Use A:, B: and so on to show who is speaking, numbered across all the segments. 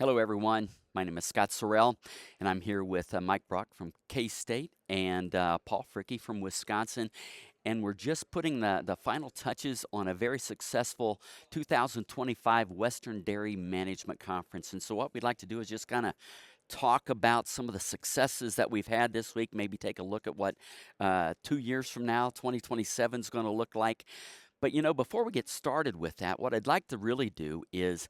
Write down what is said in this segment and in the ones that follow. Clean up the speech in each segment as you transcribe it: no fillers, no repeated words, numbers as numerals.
A: Hello, everyone. My name is Scott Sorrell, and I'm here with Mike Brock from K-State and Paul Fricke from Wisconsin. And we're just putting the final touches on a very successful 2025 Western Dairy Management Conference. And so, what we'd like to do is just kind of talk about some of the successes that we've had this week, maybe take a look at what 2 years from now, 2027, is going to look like. But, before we get started with that, what I'd like to really do is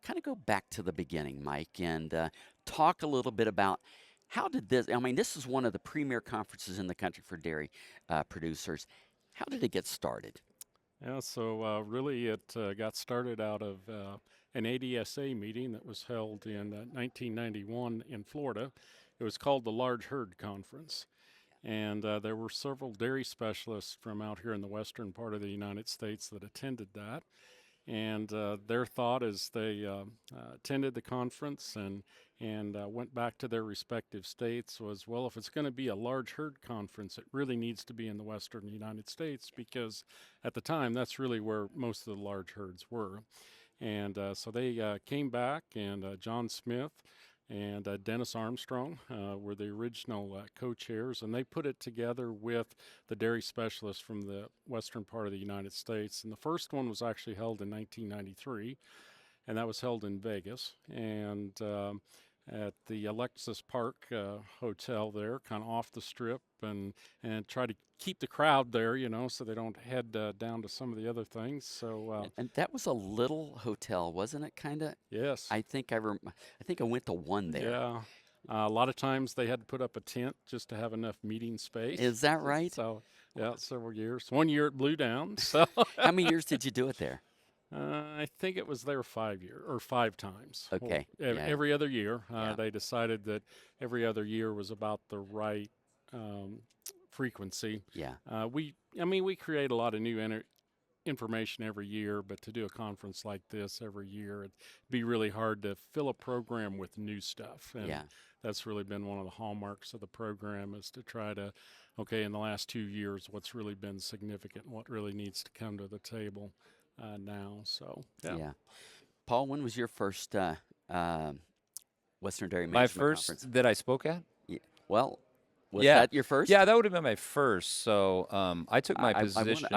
A: kind of go back to the beginning, Mike, and talk a little bit about how did this, I mean, this is one of the premier conferences in the country for dairy producers. How did it get started?
B: Yeah, so really it got started out of an ADSA meeting that was held in 1991 in Florida. It was called the Large Herd Conference. And there were several dairy specialists from out here in the western part of the United States that attended that. And their thought as they attended the conference and went back to their respective states was, well, if it's going to be a large herd conference, it really needs to be in the western United States because at the time that's really where most of the large herds were. And so they came back, and John Smith and Dennis Armstrong were the original co-chairs, and they put it together with the dairy specialists from the western part of the United States. And the first one was actually held in 1993, and that was held in Vegas. And at the Alexis Park Hotel there, kind of off the strip, and try to keep the crowd there, so they don't head down to some of the other things. So
A: And that was a little hotel, wasn't it? Kind of.
B: yes,
A: I think I went to one there.
B: yeah. A lot of times they had to put up a tent just to have enough meeting space.
A: Is that right?
B: So, yeah, several years. One year it blew down. So,
A: How many years did you do it there?
B: I think it was there 5 year or 5 times. Well,
A: Okay. Yeah.
B: every other year,
A: Yeah.
B: they decided that every other year was about the right um, frequency.
A: Yeah.
B: We create a lot of new information every year, but to do a conference like this every year, it'd be really hard to fill a program with new stuff. And
A: Yeah.
B: that's really been one of the hallmarks of the program is to try to, okay, in the last 2 years, what's really been significant, what really needs to come to the table now. So, yeah.
A: Yeah. Paul, when was your first Western Dairy
C: My
A: Management Conference?
C: first that I spoke at?
A: Yeah. Well, was
C: Yeah.
A: that your first?
C: Yeah, that would have been my first. So I took my
A: I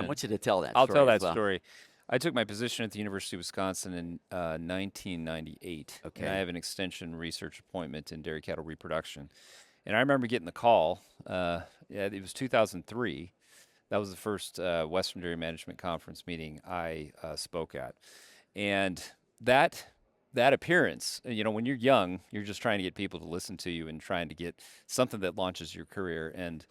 A: want you to tell that
C: I'll
A: story
C: tell
A: as
C: that
A: well.
C: story. I took my position at the University of Wisconsin in 1998. And
A: Okay.
C: I have an extension research appointment in dairy cattle reproduction. And I remember getting the call. Yeah, it was 2003. That was the first Western Dairy Management Conference meeting I spoke at. And that that appearance, when you're young, you're just trying to get people to listen to you and trying to get something that launches your career. And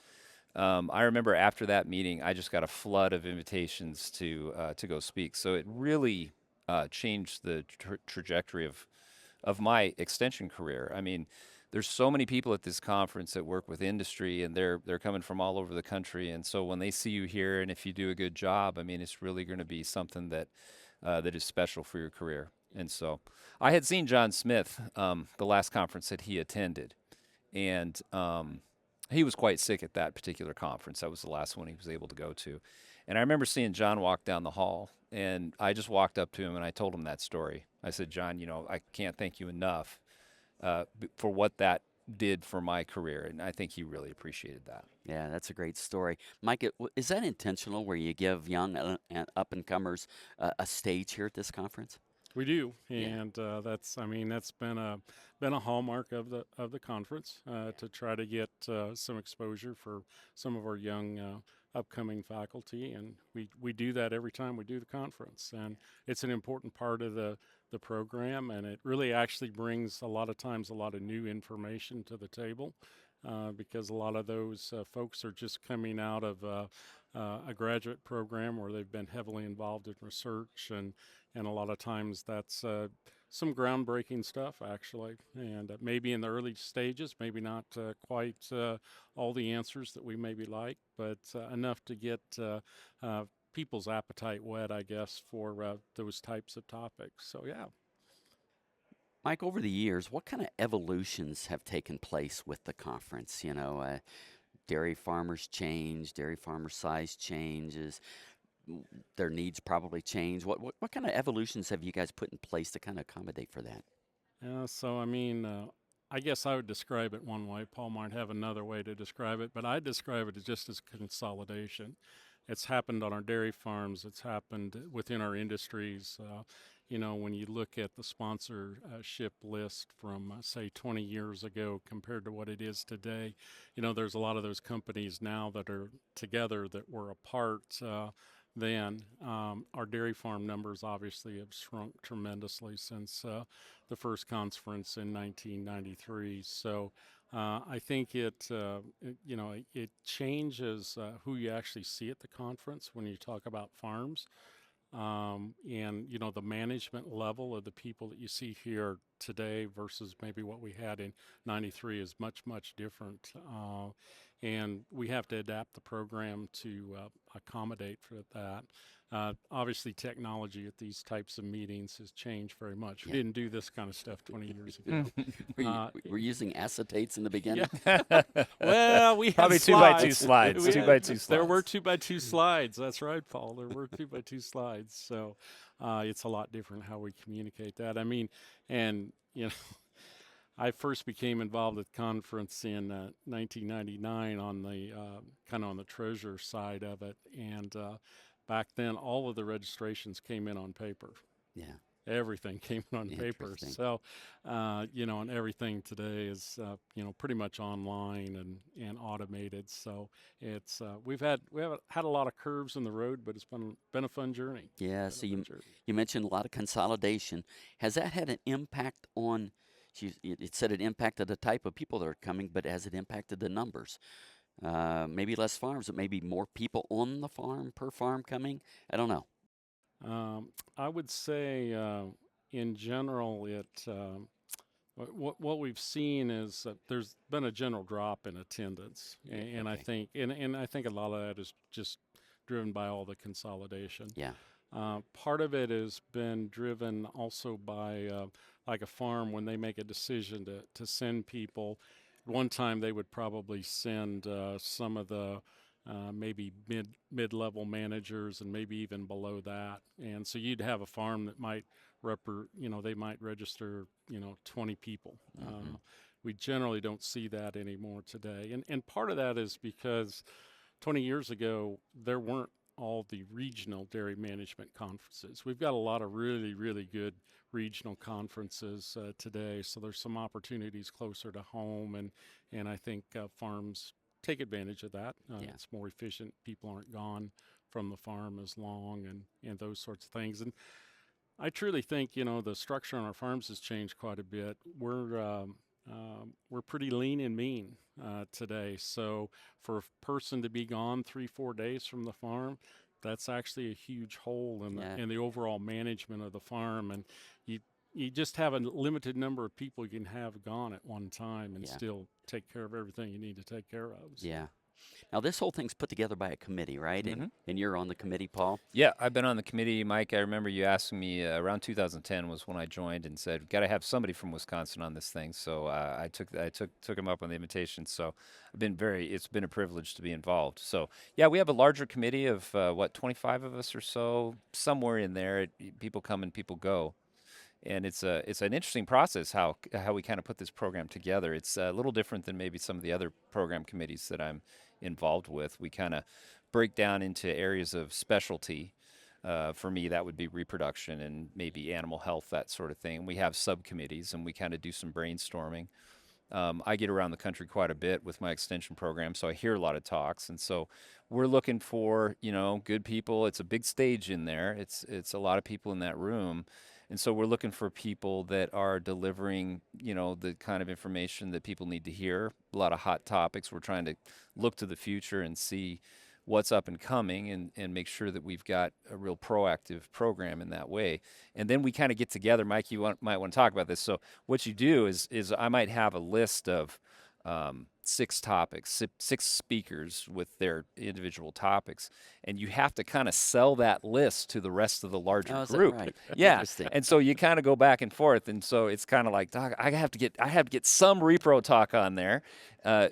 C: I remember after that meeting, I just got a flood of invitations to go speak. So it really changed the trajectory of my extension career. I mean, there's so many people at this conference that work with industry, and they're coming from all over the country. And so when they see you here, and if you do a good job, I mean, it's really going to be something that is special for your career. And so I had seen John Smith the last conference that he attended, and he was quite sick at that particular conference. That was the last one he was able to go to. And I remember seeing John walk down the hall, and I just walked up to him and I told him that story. I said, John, I can't thank you enough for what that did for my career. And I think he really appreciated that.
A: Yeah, that's a great story. Mike, is that intentional where you give young and up-and-comers a stage here at this conference?
B: We do,
A: Yeah.
B: and that's been a hallmark of the conference to try to get some exposure for some of our young upcoming faculty, and we do that every time we do the conference, and it's an important part of the program, and it really actually brings a lot of times a lot of new information to the table. Because a lot of those folks are just coming out of a graduate program where they've been heavily involved in research, and a lot of times that's some groundbreaking stuff actually, and maybe in the early stages, maybe not quite all the answers that we maybe like, but enough to get people's appetite whet, I guess, for those types of topics. So yeah.
A: Mike, over the years, what kind of evolutions have taken place with the conference? Dairy farmers change, dairy farmer size changes, their needs probably change. What kind of evolutions have you guys put in place to kind of accommodate for that?
B: So I mean, I guess I would describe it one way. Paul might have another way to describe it, but I describe it as just as consolidation. It's happened on our dairy farms. It's happened within our industries. When you look at the sponsorship list from, say, 20 years ago compared to what it is today, there's a lot of those companies now that are together that were apart then. Our dairy farm numbers obviously have shrunk tremendously since the first conference in 1993. So I think it changes who you actually see at the conference when you talk about farms. And the management level of the people that you see here today versus maybe what we had in 93 is much different. And we have to adapt the program to accommodate for that. Obviously, technology at these types of meetings has changed very much. We
A: Yeah.
B: didn't do this kind of stuff 20 years ago.
A: We're using acetates in the beginning.
B: Yeah. Well, we had
C: Probably 2x2
B: slides.
C: slides.
B: We
C: 2x2
B: had-
C: slides.
B: There were 2x2 slides. That's right, Paul. There were 2x2 slides. So it's a lot different how we communicate that. I mean, and I first became involved at the conference in 1999 on the kind of on the treasure side of it, and back then all of the registrations came in on paper.
A: Yeah.
B: Everything came in on paper.
A: Interesting.
B: So, and everything today is, pretty much online and automated. So it's we haven't had a lot of curves in the road, but it's been a fun journey.
A: Yeah.
B: Been
A: So
B: a fun
A: you
B: journey.
A: you mentioned a lot of consolidation. Has that had an impact on? It said it impacted the type of people that are coming, but has it impacted the numbers? Maybe less farms, but maybe more people on the farm per farm coming. I don't know.
B: I would say, in general, what we've seen is that there's been a general drop in attendance, and I
A: Okay.
B: think and I think a lot of that is just driven by all the consolidation.
A: Yeah.
B: Part of it has been driven also by like a farm when they make a decision to send people. One time they would probably send some of the maybe mid-level managers and maybe even below that, and so you'd have a farm that might they might register 20 people.
A: Hmm.
B: We generally don't see that anymore today, and part of that is because 20 years ago there weren't all the regional dairy management conferences. We've got a lot of really good regional conferences today, so there's some opportunities closer to home, and I think farms take advantage of that.
A: Yeah.
B: It's more efficient. People aren't gone from the farm as long, and those sorts of things. And I truly think the structure on our farms has changed quite a bit. We're pretty lean and mean today. So for a person to be gone 3-4 days from the farm, that's actually a huge hole in
A: Yeah.
B: the overall management of the farm. And you just have a limited number of people you can have gone at one time and
A: Yeah.
B: still take care of everything you need to take care of. So.
A: Yeah. Now this whole thing's put together by a committee, right?
C: Mhm.
A: And you're on the committee, Paul.
C: Yeah, I've been on the committee, Mike. I remember you asking me around 2010 was when I joined and said, "Got to have somebody from Wisconsin on this thing." So I took him up on the invitation. So it's been a privilege to be involved. So yeah, we have a larger committee of 25 of us or so, somewhere in there. People come and people go. And it's an interesting process how we kind of put this program together. It's a little different than maybe some of the other program committees that I'm involved with. We kind of break down into areas of specialty. For me, that would be reproduction and maybe animal health, that sort of thing. We have subcommittees, and we kind of do some brainstorming. I get around the country quite a bit with my extension program, so I hear a lot of talks, and so we're looking for good people. It's a big stage in there. It's a lot of people in that room, and so we're looking for people that are delivering the kind of information that people need to hear. A lot of hot topics. We're trying to look to the future and see what's up and coming, and make sure that we've got a real proactive program in that way. And then we kind of get together. Mike, might want to talk about this. So what you do is I might have a list of 6 topics, 6 speakers with their individual topics, and you have to kind of sell that list to the rest of the larger
A: Oh, is that
C: group.
A: right?
C: Yeah,
A: Interesting.
C: and so you kind of go back and forth, and so it's kind of like, Doc, I have to get some repro talk on there.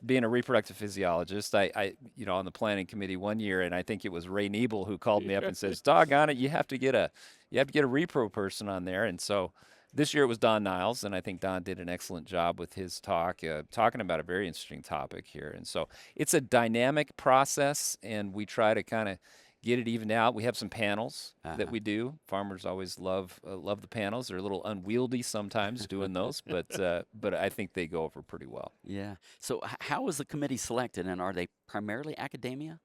C: Being a reproductive physiologist, I on the planning committee one year, and I think it was Ray Niebel who called me up and says, "Doggone it, you have to get a repro person on there," and so. This year it was Don Niles, and I think Don did an excellent job with his talk, talking about a very interesting topic here. And so it's a dynamic process, and we try to kind of get it evened out. We have some panels that
A: Uh-huh.
C: we do. Farmers always love the panels. They're a little unwieldy sometimes doing those, but I think they go over pretty well.
A: Yeah. So how is the committee selected, and are they primarily academia?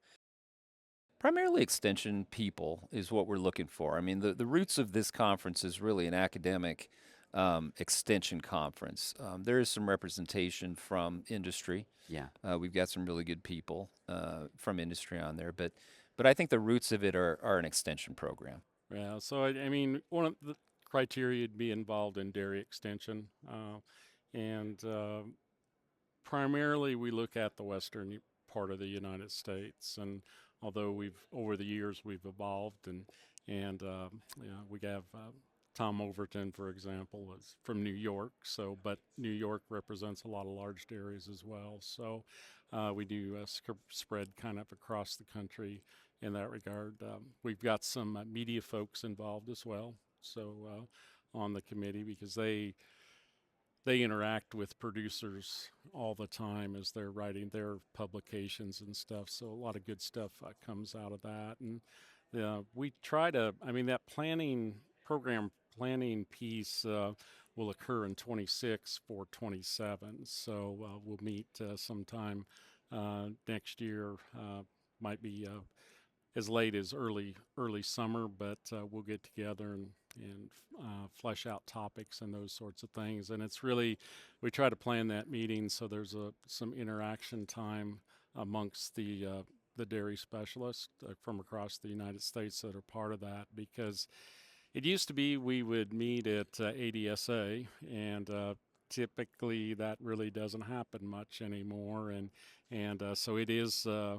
C: Primarily extension people is what we're looking for. I mean, the roots of this conference is really an academic extension conference. There is some representation from industry.
A: Yeah.
C: We've got some really good people from industry on there, but I think the roots of it are an extension program.
B: Yeah, so I mean, one of the criteria to be involved in dairy extension, and primarily we look at the western part of the United States, and although we've over the years we've evolved, and yeah, we have Tom Overton, for example, is from New York, so but New York represents a lot of large dairies as well, so we do spread kind of across the country in that regard. We've got some media folks involved as well, so on the committee because they interact with producers all the time as they're writing their publications and stuff. So a lot of good stuff comes out of that, and we try to. I mean, that program planning piece will occur in 26 for 27. So we'll meet sometime next year. Might be as late as early summer, but we'll get together and flesh out topics and those sorts of things. And it's really we try to plan that meeting so there's some interaction time amongst the dairy specialists from across the United States that are part of that because it used to be we would meet at ADSA and typically that really doesn't happen much anymore and so it is uh,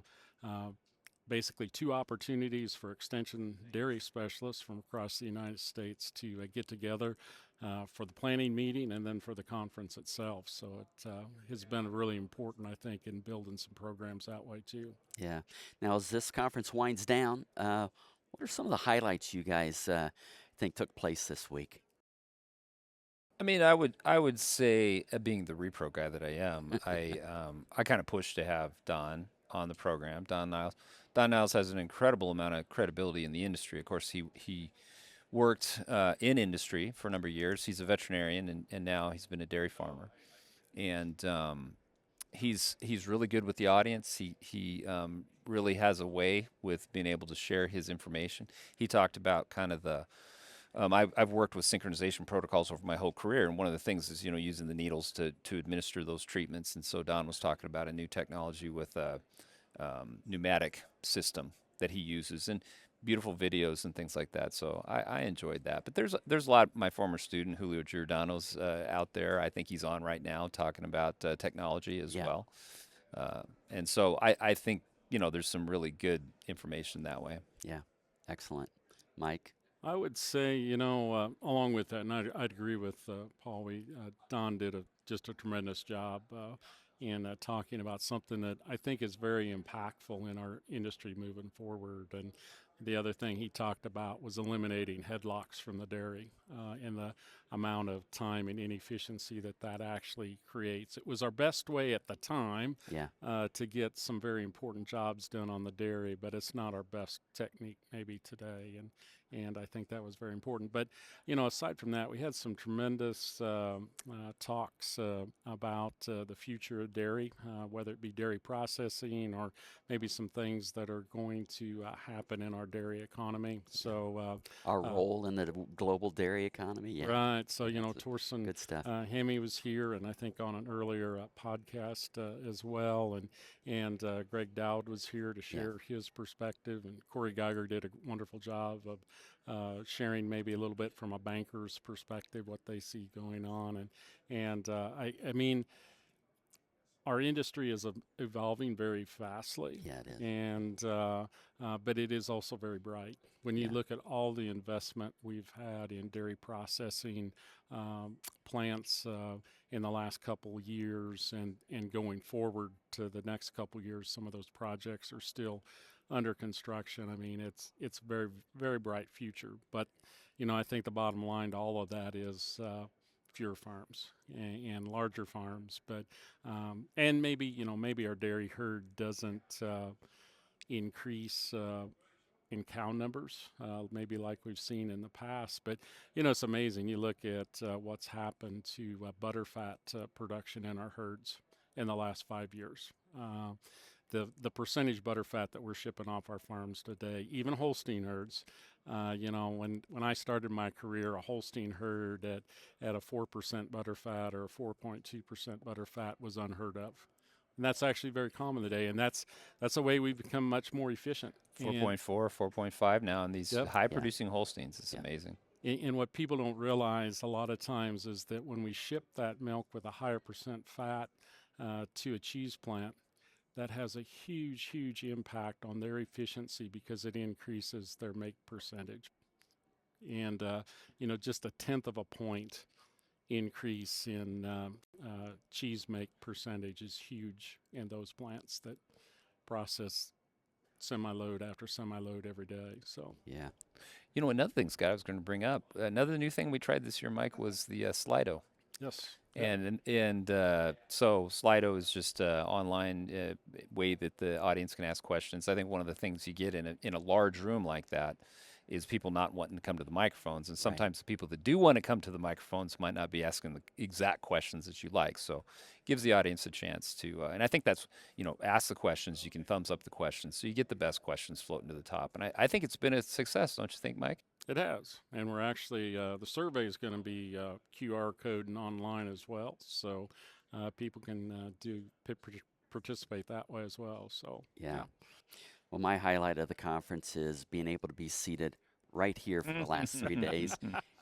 B: basically two opportunities for extension dairy specialists from across the United States to get together for the planning meeting and then for the conference itself. So it has been really important, I think, in building some programs that way too.
A: Yeah. Now, as this conference winds down, what are some of the highlights you guys think took place this week?
C: I mean, I would say, being the repro guy that I am, I kind of pushed to have Don on the program. Don Niles. Don Niles has an incredible amount of credibility in the industry. Of course, he worked in industry for a number of years. He's a veterinarian, and now he's been a dairy farmer. And he's really good with the audience. He really has a way with being able to share his information. He talked about kind of the I've worked with synchronization protocols over my whole career, and one of the things is using the needles to administer those treatments. And so Don was talking about a new technology with a pneumatic system that he uses, and beautiful videos and things like that. So I enjoyed that. But there's a lot. My former student Julio Giordano's out there. I think he's on right now talking about technology as
A: Yeah.
C: well. And so I think there's some really good information that way.
A: Yeah. Excellent. Mike?
B: I would say, along with that, and I'd agree with Paul. Don did just a tremendous job in talking about something that I think is very impactful in our industry moving forward. And the other thing he talked about was eliminating headlocks from the dairy and the amount of time and inefficiency that actually creates. It was our best way at the time
A: Yeah.
B: to get some very important jobs done on the dairy, but it's not our best technique maybe today. And I think that was very important. But aside from that, we had some tremendous talks about the future of dairy, whether it be dairy processing or maybe some things that are going to happen in our dairy economy. So
A: Our role in the global dairy economy? Yeah.
B: right. So
A: That's
B: Torsten
A: good stuff.
B: Hemi was here, and I think on an earlier podcast as well, and Greg Dowd was here to
A: Yeah.
B: share his perspective, and Corey Geiger did a wonderful job of sharing maybe a little bit from a banker's perspective what they see going on, and I mean our industry is evolving very fastly,
A: Yeah, it is.
B: and but it is also very bright. When you
A: Yeah.
B: look at all the investment we've had in dairy processing plants in the last couple years, and going forward to the next couple years, some of those projects are still under construction. I mean, it's very very bright future, but I think the bottom line to all of that is fewer farms and larger farms, but and maybe maybe our dairy herd doesn't increase in cow numbers, maybe like we've seen in the past. But it's amazing. You look at what's happened to butterfat production in our herds in the last 5 years. The percentage butterfat that we're shipping off our farms today, even Holstein herds. When I started my career, a Holstein herd at a 4% butterfat or a 4.2% butterfat was unheard of. And that's actually very common today, and that's a way we've become much more efficient.
C: 4.4, 4.5 now in these
B: Yep.
C: high producing Holsteins. It's
A: Yeah.
C: amazing.
B: And what people don't realize a lot of times is that when we ship that milk with a higher percent fat to a cheese plant, that has a huge, huge impact on their efficiency because it increases their make percentage. And, just a tenth of a point increase in cheese make percentage is huge in those plants that process semi-load after semi-load every day. So
A: Yeah.
C: Another thing, Scott, I was going to bring up, another new thing we tried this year, Mike, was the Slido.
B: yes.
C: So Slido is just an online way that the audience can ask questions. I think one of the things you get in a large room like that is people not wanting to come to the microphones, and sometimes the people that do want to come to the microphones might not be asking the exact questions that you like. So it gives the audience a chance to, and I think that's ask the questions. You can thumbs up the questions, so you get the best questions floating to the top. And I think it's been a success, don't you think, Mike?
B: It has, and we're actually the survey is going to be QR code and online as well, so people can participate that way as well. So
A: Yeah. Well, my highlight of the conference is being able to be seated right here for the last 3 days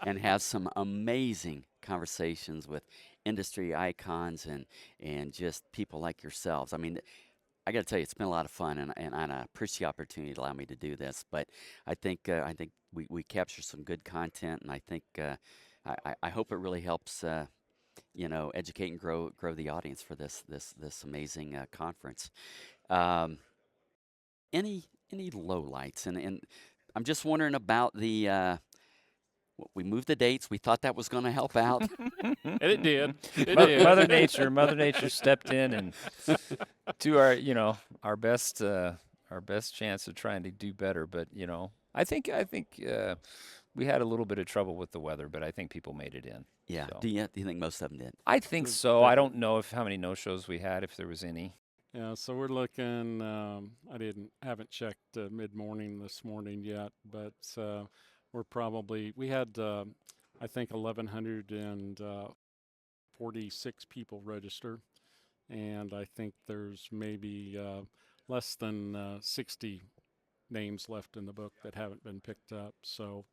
A: and have some amazing conversations with industry icons and just people like yourselves. I mean, I got to tell you, it's been a lot of fun, and I appreciate the opportunity to allow me to do this. But I think we capture some good content, and I think I hope it really helps educate and grow the audience for this amazing conference. Um, any lowlights, and I'm just wondering about we moved the dates. We thought that was going to help out.
B: and it did. It
C: Mo-
B: did.
C: Mother Nature stepped in and to our best chance of trying to do better. But I think we had a little bit of trouble with the weather, but I think people made it in.
A: Yeah.
C: So.
A: Do you think most of them did?
C: I think so. I don't know how many no-shows we had, if there was any.
B: Yeah, so we're looking. Haven't checked mid-morning this morning yet, but we had I think 1,146 people register, and I think there's maybe less than 60 names left in the book that haven't been picked up. So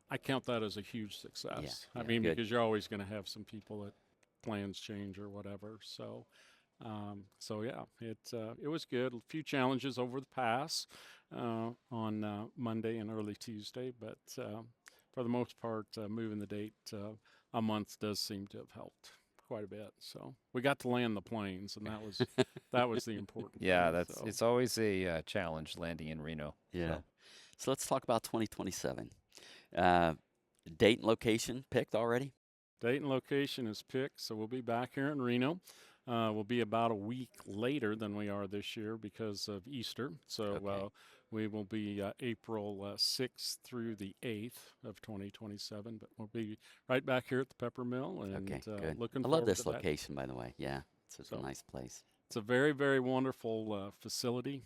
B: I count that as a huge success. I mean,
A: good.
B: because you're always going to have some people that plans change or whatever. So yeah, it was good. A few challenges over the pass on Monday and early Tuesday, but for the most part, moving the date a month does seem to have helped quite a bit. So we got to land the planes, and that was the important.
C: Yeah,
B: thing,
C: it's always a challenge landing in Reno.
A: Yeah. So let's talk about 2027. Date and location picked already?
B: Date and location is picked, so we'll be back here in Reno. We'll be about a week later than we are this year because of Easter. So we will be April 6th through the 8th of 2027. But we'll be right back here at the Pepper Mill, and
A: Good.
B: looking
A: I
B: forward
A: love this
B: to that.
A: location, by the way. Yeah, it's a nice place.
B: It's a very, very wonderful facility.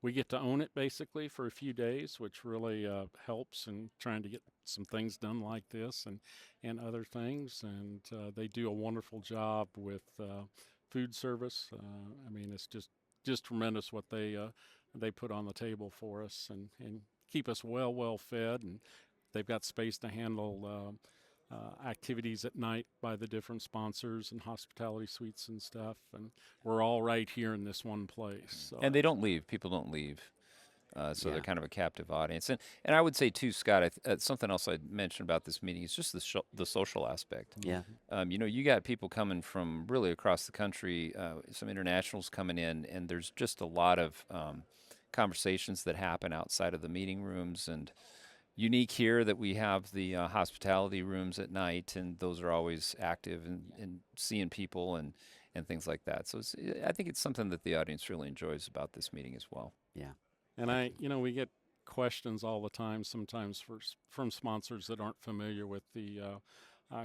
B: We get to own it basically for a few days, which really helps in trying to get some things done like this and other things. And they do a wonderful job with food service. I mean, it's just tremendous what they put on the table for us and keep us well fed. And they've got space to handle activities at night by the different sponsors and hospitality suites and stuff, and we're all right here in this one place. So.
C: And they don't leave. People don't leave. So they're kind of a captive audience. And I would say, too, Scott, something else I'd mention about this meeting is just the social aspect.
A: Yeah.
C: You got people coming from really across the country, some internationals coming in, and there's just a lot of conversations that happen outside of the meeting rooms. And unique here that we have the hospitality rooms at night, and those are always active and seeing people and things like that. So I think it's something that the audience really enjoys about this meeting as well.
A: Yeah,
B: And
A: definitely.
B: we get questions all the time, sometimes from sponsors that aren't familiar with the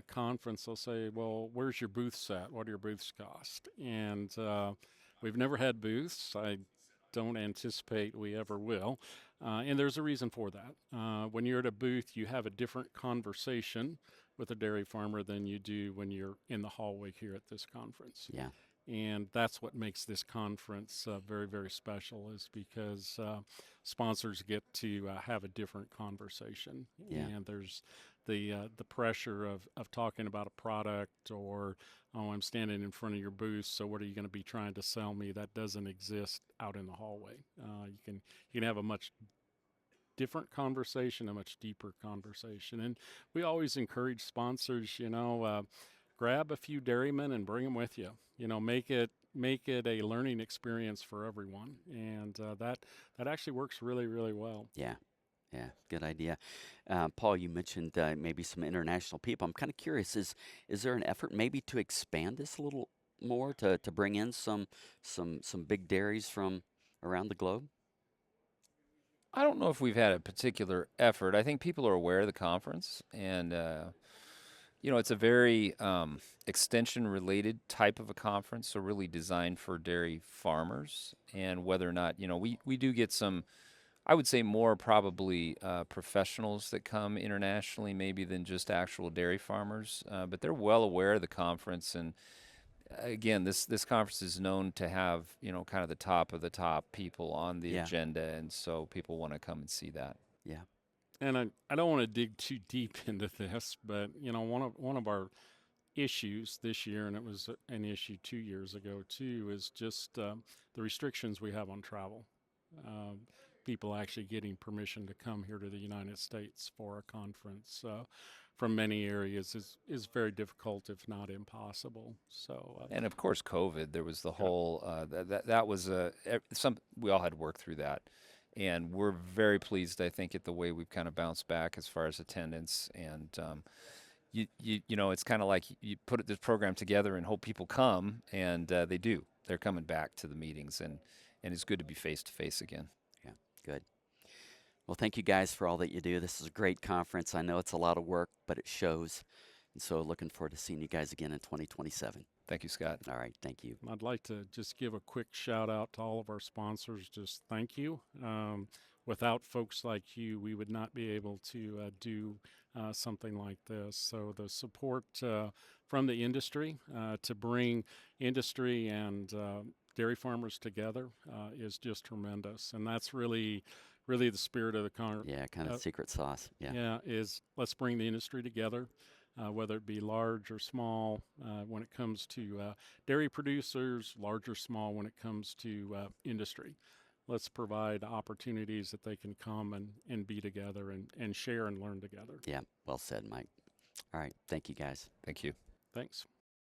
B: conference. They'll say, "Well, where's your booth set? What do your booths cost?" And we've never had booths. I don't anticipate we ever will. And there's a reason for that. When you're at a booth, you have a different conversation with a dairy farmer than you do when you're in the hallway here at this conference.
A: Yeah,
B: And that's what makes this conference very, very special, is because sponsors get to have a different conversation.
A: yeah,
B: And there's the pressure of talking about a product, or, oh, I'm standing in front of your booth, so what are you going to be trying to sell me? That doesn't exist out in the hallway. You can have a much different conversation, a much deeper conversation. And we always encourage sponsors, grab a few dairymen and bring them with you. Make it a learning experience for everyone, and that actually works really, really well.
A: yeah. Yeah, good idea. Paul, you mentioned maybe some international people. I'm kind of curious, is there an effort maybe to expand this a little more to bring in some big dairies from around the globe?
C: I don't know if we've had a particular effort. I think people are aware of the conference, and it's a very extension-related type of a conference, so really designed for dairy farmers. And whether or not, we do get some, I would say more probably professionals that come internationally, maybe than just actual dairy farmers. But they're well aware of the conference, and again, this conference is known to have kind of the top of the top people on the
A: Yeah,
C: agenda, and so people want to come and see that.
A: yeah,
B: And I don't want to dig too deep into this, but one of our issues this year, and it was an issue 2 years ago too, is just the restrictions we have on travel. Um, People actually getting permission to come here to the United States for a conference from many areas is very difficult, if not impossible. So,
C: And of course, COVID. There was the
B: yeah.
C: whole that was some we all had to work through that, and we're very pleased. I think at the way we've kind of bounced back as far as attendance, and it's kind of like you put this program together and hope people come, and they do. They're coming back to the meetings, and it's good to be face to face again.
A: yeah. Good. Well, thank you guys for all that you do. This is a great conference. I know it's a lot of work, but it shows. And so looking forward to seeing you guys again in 2027.
C: Thank you, Scott.
A: All right, thank you.
B: I'd like to just give a quick shout out to all of our sponsors. Just thank you. Without folks like you, we would not be able to do something like this. So the support from the industry to bring industry and dairy farmers together is just tremendous, and that's really, really the spirit of the
A: Yeah, kind of secret sauce. Yeah,
B: yeah, is let's bring the industry together, whether it be large or small, when it comes to dairy producers, large or small when it comes to industry. Let's provide opportunities that they can come and be together and share and learn together.
A: yeah. Well said, Mike. All right, thank you guys.
C: Thank you.
B: Thanks.